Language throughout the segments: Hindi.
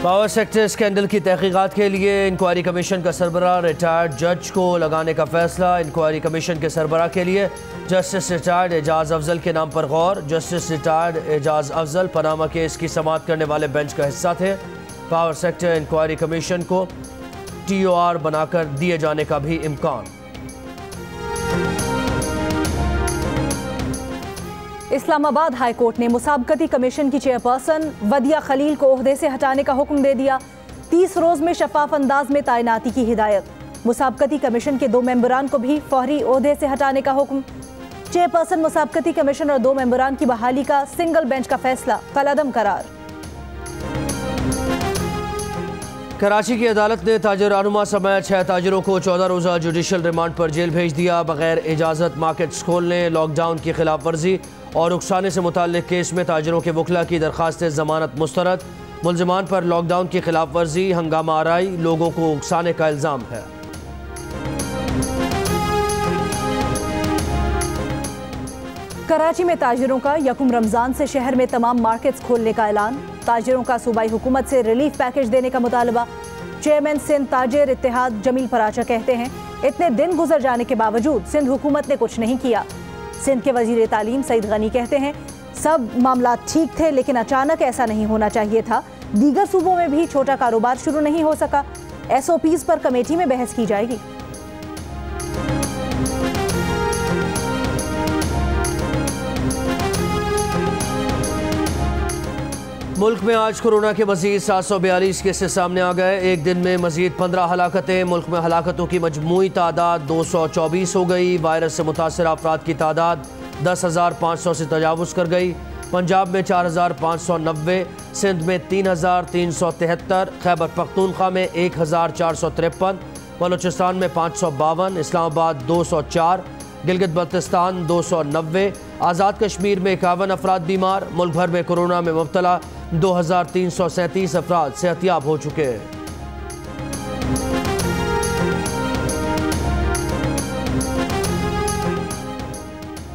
पावर सेक्टर स्कैंडल की तहकीकात के लिए इंक्वायरी कमीशन का सरबराह रिटायर्ड जज को लगाने का फैसला। इंक्वायरी कमीशन के सरबराह के लिए जस्टिस रिटायर्ड एजाज अफजल के नाम पर गौर। Justice retired Ejaz Afzal Panama case की समाअत करने वाले बेंच का हिस्सा थे। पावर सेक्टर इंक्वायरी कमीशन को TOR बनाकर दिए जाने का भी इम्कान। इस्लामाबाद हाई कोर्ट ने मुसाबकती कमीशन की चेयरपर्सन वदिया खलील को ओहदे से हटाने का हुक्म दे दिया। 30 रोज में शफाफ अंदाज में तैनाती की हिदायत। मुसाबकती कमीशन के 2 मेंबरान को भी फौरी ओहदे से हटाने का हुक्म। चेयरपर्सन मुसाबकती कमीशन और 2 मेंबरान की बहाली का सिंगल बेंच का फैसला कलअदम करार। कराची की अदालत ने ताजर रहनुमा समेत 6 ताजरों को 14 रोज़ा जुडिशल रिमांड पर जेल भेज दिया। बगैर इजाज़त मार्केट्स खोलने, लॉकडाउन की खिलाफ वर्जी और उकसाने से मुताल्लिक केस में ताजरों के वकला की दरखास्त जमानत मुस्तरद। मुलजमान पर लॉकडाउन की खिलाफ वर्जी, हंगामा आराई, लोगों को उकसाने का इल्ज़ाम है। कराची में ताजिरों का यकुम रमज़ान से शहर में तमाम मार्केट्स खोलने का ऐलान। ताजिरों का सूबाई हुकूमत से रिलीफ पैकेज देने का मुतालबा। चेयरमैन सिंध ताजिर इत्तेहाद जमील पराचा कहते हैं, इतने दिन गुजर जाने के बावजूद सिंध हुकूमत ने कुछ नहीं किया। सिंध के वजीर तालीम सईद गनी कहते हैं, सब मामला ठीक थे लेकिन अचानक ऐसा नहीं होना चाहिए था। दीगर सूबों में भी छोटा कारोबार शुरू नहीं हो सका। SOPs पर कमेटी में बहस की जाएगी। मुल्क में आज कोरोना के मजीद 742 केसेस सामने आ गए। एक दिन में मजीद 15 हलाकतें। मुल्क में हलाकतों की मजमूई तादाद 224 हो गई। वायरस से मुतासर अफराद की तादाद 10,500 से तजावुज़ कर गई। पंजाब में 4,590, सिंध में 3,373, खैबर पख्तूनख्वा में 1,453, बलूचिस्तान में 552, इस्लामाबाद 204, गिलगित बल्तिस्तान 290, आज़ाद कश्मीर में 51 अफराद बीमार। मुल्क भर में कोरोना में मुब्तला 2,337 अफराद सेहतियाब हो चुके हैं।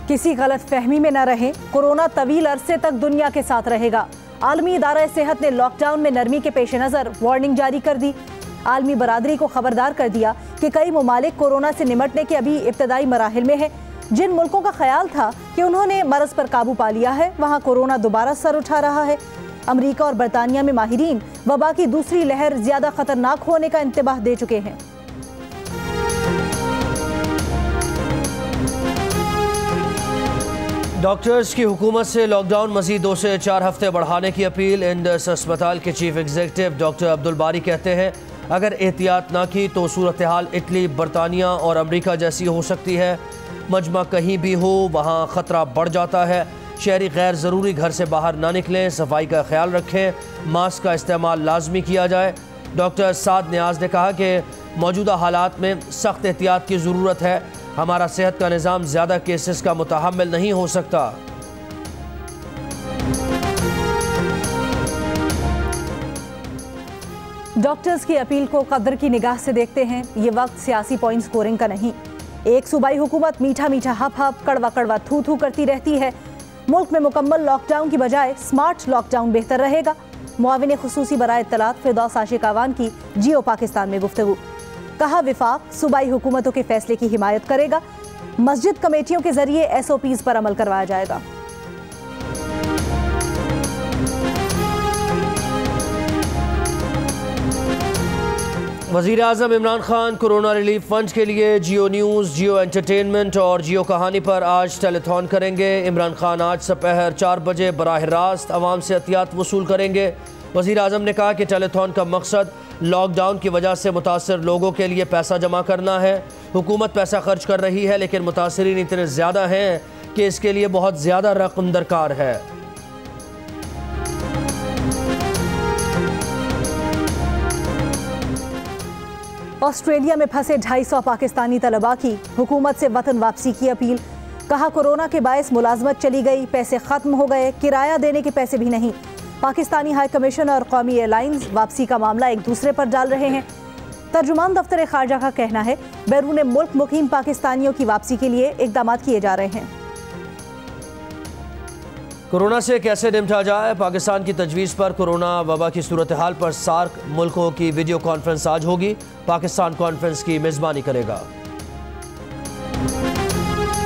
किसी गलत फहमी में न रहें, कोरोना तवील अरसे तक दुनिया के साथ रहेगा। आलमी इदारा सेहत ने लॉकडाउन में नरमी के पेश नज़र वार्निंग जारी कर दी। आलमी बरादरी को खबरदार कर दिया कि कई ममालिक कोरोना से निमटने के अभी इब्तदाई मराहिल में है। जिन मुल्कों का ख्याल था कि उन्होंने मरज पर काबू पा लिया है, वहाँ कोरोना दोबारा सर उठा रहा है। अमरीका और बरतानिया में माहिरीन वबा की दूसरी लहर ज्यादा खतरनाक होने का इंतबाह दे चुके हैं। डॉक्टर्स की हुकूमत से लॉकडाउन मजीद 2 से 4 हफ्ते बढ़ाने की अपील। इंडस अस्पताल के चीफ एग्जीक्यूटिव डॉक्टर अब्दुल बारी कहते हैं, अगर एहतियात ना की तो सूरत हाल इटली, बरतानिया और अमरीका जैसी हो सकती है। मजमा कहीं भी हो वहाँ ख़तरा बढ़ जाता है। शहरी गैर ज़रूरी घर से बाहर ना निकलें, सफाई का ख्याल रखें, मास्क का इस्तेमाल लाजमी किया जाए। डॉक्टर साद नियाज ने कहा कि मौजूदा हालात में सख्त एहतियात की ज़रूरत है। हमारा सेहत का निज़ाम ज़्यादा केसेस का मुतहम्मिल नहीं हो सकता। डॉक्टर्स की अपील को कदर की निगाह से देखते हैं। ये वक्त सियासी पॉइंट स्कोरिंग का नहीं। एक सूबाई हुकूमत मीठा मीठा हप हप, कड़वा कड़वा थू थू करती रहती है। मुल्क में मुकम्मल लॉकडाउन की बजाय स्मार्ट लॉकडाउन बेहतर रहेगा। मुआविन खुसूसी बराए इत्तलात फिरदौस आशिक आवान की जियो पाकिस्तान में गुफ्तगू। कहा, विफाक सूबाई हुकूमतों के फैसले की हिमायत करेगा। मस्जिद कमेटियों के जरिए SOPs पर अमल करवाया जाएगा। वज़ीर आज़म Imran Khan corona relief fund के लिए जियो न्यूज़, जियो एंटरटेनमेंट और जियो कहानी पर आज टेलीथॉन करेंगे। इमरान खान आज दोपहर 4 बजे बराह रास्त आवाम से अतियात वसूल करेंगे। वज़ीर आज़म ने कहा कि टेलीथॉन का मकसद लॉकडाउन की वजह से मुतासर लोगों के लिए पैसा जमा करना है। हुकूमत पैसा खर्च कर रही है लेकिन मुतासरीन इतने ज़्यादा हैं कि इसके लिए बहुत ज़्यादा रकम दरकार है। ऑस्ट्रेलिया में फंसे 250 पाकिस्तानी तलबा की हुकूमत से वतन वापसी की अपील। कहा, कोरोना के बायस मुलाजमत चली गई, पैसे खत्म हो गए, किराया देने के पैसे भी नहीं। पाकिस्तानी हाई कमीशन और कौमी एयरलाइंस वापसी का मामला एक दूसरे पर डाल रहे हैं। तर्जुमान दफ्तर खारजा का कहना है, बैरून मुल्क मुकीम पाकिस्तानियों की वापसी के लिए इकदाम किए जा रहे हैं। कोरोना से कैसे निपटा जाए, पाकिस्तान की तजवीज़ पर कोरोना वबा की सूरत हाल पर सार्क मुल्कों की वीडियो कॉन्फ्रेंस आज होगी। पाकिस्तान कॉन्फ्रेंस की मेज़बानी करेगा।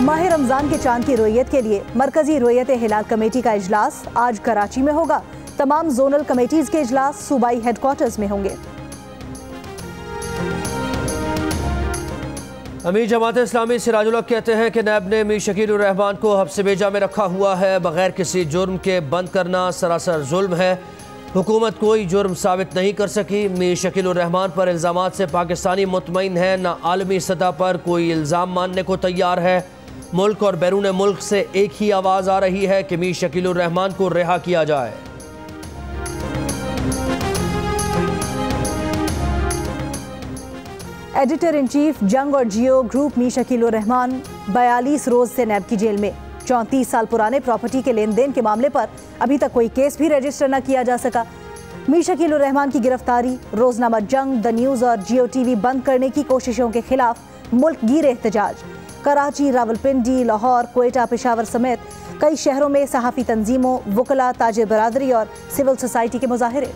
माह रमजान के चांद की रोयत के लिए मरकजी रोयत हिलाल कमेटी का इजलास आज कराची में होगा। तमाम जोनल कमेटीज के इजलास सूबाई हेडक्वार्टर्स में होंगे। अमीर जमात इस्लामी सिराजुल हक कहते हैं कि नैब ने मीर शकील उर रहमान को हब्स बेजा में रखा हुआ है। बगैर किसी जुर्म के बंद करना सरासर जुल्म है। हुकूमत कोई जुर्म साबित नहीं कर सकी। मीर शकील उर रहमान पर इल्ज़ामात से पाकिस्तानी मुतमईन है, न आलमी सतह पर कोई इल्ज़ाम मानने को तैयार है। मुल्क और बैरून मुल्क से एक ही आवाज़ आ रही है कि मीर शकील उर रहमान को रिहा किया जाए। एडिटर इन चीफ जंग और जियो ग्रुप मीर शकील उर रहमान 42 रोज से नैब की जेल में। 34 साल पुराने प्रॉपर्टी के लेन देन के मामले पर अभी तक कोई केस भी रजिस्टर न किया जा सका। मीर शकील उर रहमान की गिरफ्तारी, रोजनामा जंग, द न्यूज़ और जियो टीवी बंद करने की कोशिशों के खिलाफ मुल्क गिर एहतजाज। कराची, रावलपिंडी, लाहौर, क्वेटा, पेशावर समेत कई शहरों में सहाफ़ी तंजीमों, वकला, ताजिर बरादरी और सिविल सोसाइटी के मुजाहिरे।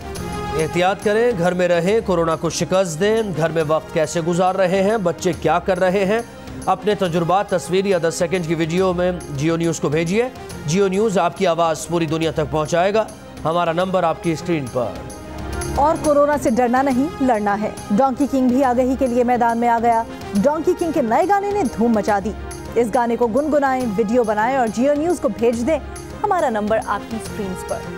एहतियात करें, घर में रहें, कोरोना को शिकस्त दें। घर में वक्त कैसे गुजार रहे हैं, बच्चे क्या कर रहे हैं, अपने तजुर्बात तस्वीर या 10 सेकंड की वीडियो में जियो न्यूज़ को भेजिए। जियो न्यूज़ आपकी आवाज़ पूरी दुनिया तक पहुंचाएगा। हमारा नंबर आपकी स्क्रीन पर। और कोरोना से डरना नहीं, लड़ना है। डोंकी किंग भी आगही के लिए मैदान में आ गया। डोंकी किंग के नए गाने ने धूम मचा दी। इस गाने को गुनगुनाएं, वीडियो बनाएं और जियो न्यूज़ को भेज दें। हमारा नंबर आपकी स्क्रीन पर।